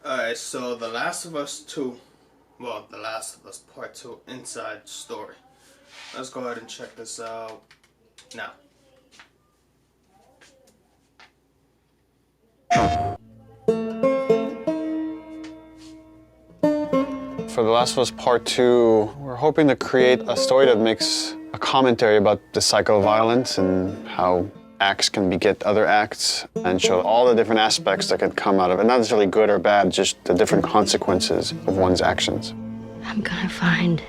Alright, so The Last of Us 2, well, The Last of Us Part 2 Inside Story. Let's go ahead and check this out now. For The Last of Us Part 2, we're hoping to create a story that makes a commentary about the cycle of violence and how acts can beget other acts and show all the different aspects that can come out of it. Not necessarily good or bad, just the different consequences of one's actions. I'm gonna find,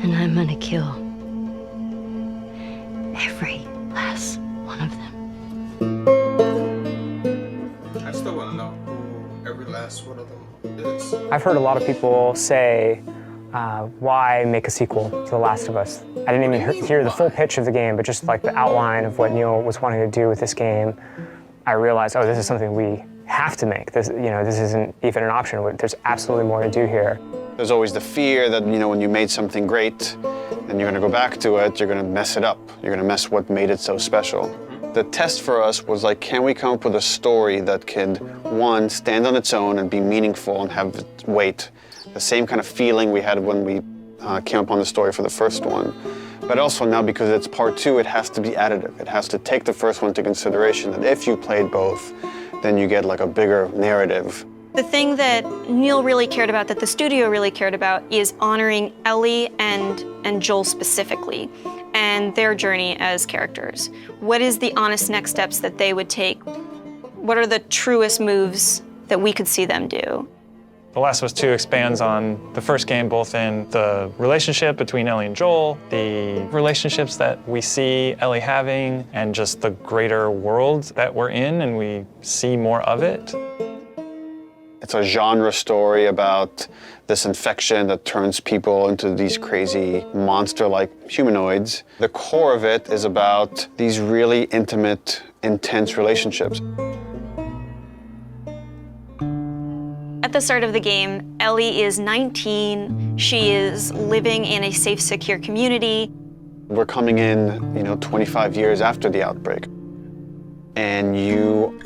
and I'm gonna kill every last one of them. I still want to know who every last one of them is. I've heard a lot of people say, why make a sequel to The Last of Us? I didn't even hear the full pitch of the game, but just like the outline of what Neil was wanting to do with this game, I realized, oh, this is something we have to make. This isn't even an option. There's absolutely more to do here. There's always the fear that, when you made something great and you're going to go back to it, you're going to mess it up. You're going to mess what made it so special. The test for us was like, can we come up with a story that could, one, stand on its own and be meaningful and have weight? The same kind of feeling we had when we came upon the story for the first one. But also now, because it's part 2, it has to be additive. It has to take the first one into consideration, that if you played both, then you get like a bigger narrative. The thing that Neil really cared about, that the studio really cared about, is honoring Ellie and Joel specifically, and their journey as characters. What is the honest next steps that they would take? What are the truest moves that we could see them do? The Last of Us 2 expands on the first game, both in the relationship between Ellie and Joel, the relationships that we see Ellie having, and just the greater world that we're in, and we see more of it. It's a genre story about this infection that turns people into these crazy monster-like humanoids. The core of it is about these really intimate, intense relationships. At the start of the game, Ellie is 19. She is living in a safe, secure community. We're coming in, 25 years after the outbreak. And you,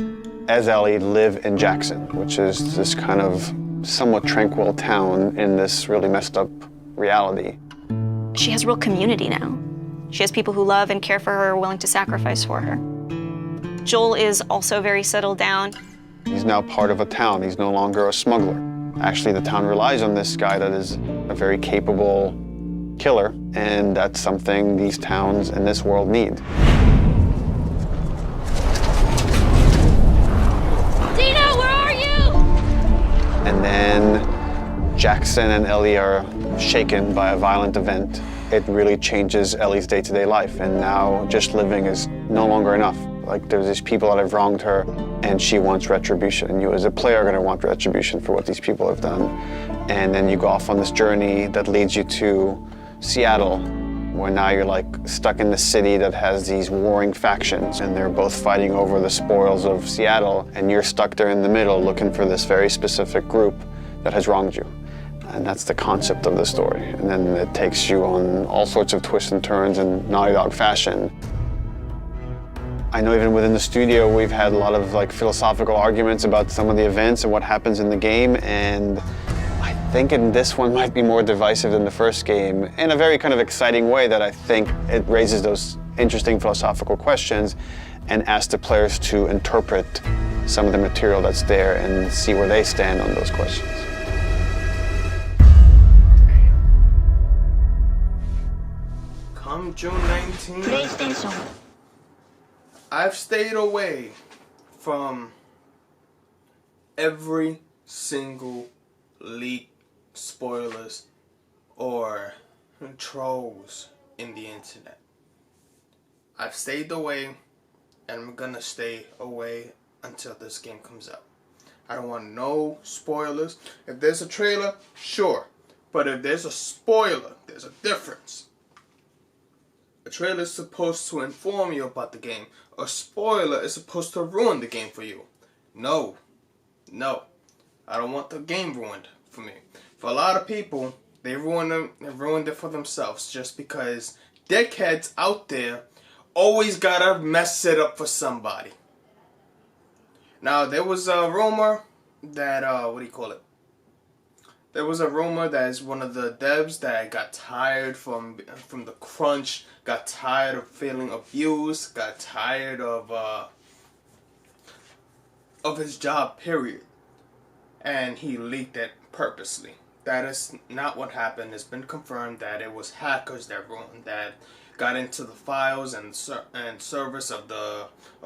as Ellie, live in Jackson, which is this kind of somewhat tranquil town in this really messed up reality. She has real community now. She has people who love and care for her, willing to sacrifice for her. Joel is also very settled down. He's now part of a town. He's no longer a smuggler. Actually, the town relies on this guy that is a very capable killer, and that's something these towns in this world need. Dina, where are you? And then Jackson and Ellie are shaken by a violent event. It really changes Ellie's day-to-day life, and now just living is no longer enough. Like, there's these people that have wronged her, and she wants retribution. And you as a player are gonna want retribution for what these people have done. And then you go off on this journey that leads you to Seattle, where now you're like stuck in the city that has these warring factions, and they're both fighting over the spoils of Seattle, and you're stuck there in the middle looking for this very specific group that has wronged you. And that's the concept of the story. And then it takes you on all sorts of twists and turns in Naughty Dog fashion. I know even within the studio, we've had a lot of philosophical arguments about some of the events and what happens in the game, and I think in this one might be more divisive than the first game in a very kind of exciting way that I think it raises those interesting philosophical questions and asks the players to interpret some of the material that's there and see where they stand on those questions. Come June 19th, I've stayed away from every single leak, spoilers, or trolls in the internet. I've stayed away, and I'm gonna stay away until this game comes out. I don't want no spoilers. If there's a trailer, sure. But if there's a spoiler, there's a difference. A trailer is supposed to inform you about the game. A spoiler is supposed to ruin the game for you. No. I don't want the game ruined for me. For a lot of people, they ruined it for themselves just because dickheads out there always gotta mess it up for somebody. Now there was a rumor that what do you call it? There was a rumor that one of the devs that got tired from the crunch, got tired of feeling abused, got tired of his job, period, and he leaked it purposely. That is not what happened. It's been confirmed that it was hackers that got into the files and servers of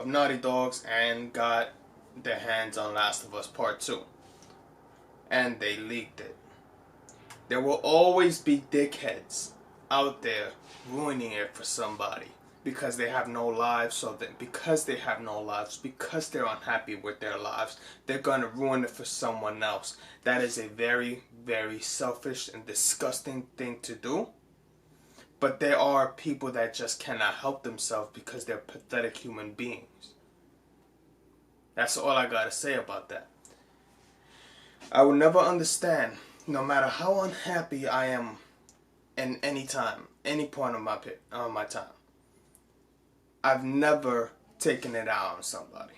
Naughty Dogs and got their hands on Last of Us Part 2, and they leaked it. There will always be dickheads out there ruining it for somebody because they have no lives. Because they're unhappy with their lives, they're gonna ruin it for someone else. That is a very, very selfish and disgusting thing to do. But there are people that just cannot help themselves because they're pathetic human beings. That's all I gotta say about that. I will never understand, no matter how unhappy I am in any time, any point of my time. I've never taken it out on somebody.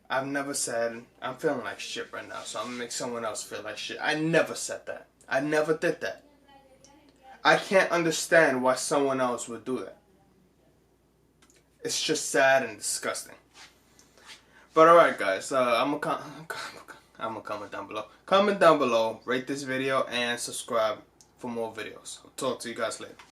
I've never said, I'm feeling like shit right now, so I'm gonna make someone else feel like shit. I never said that. I never did that. I can't understand why someone else would do that. It's just sad and disgusting. But alright guys, I'm gonna comment down below. Comment down below, rate this video, and subscribe for more videos. I'll talk to you guys later.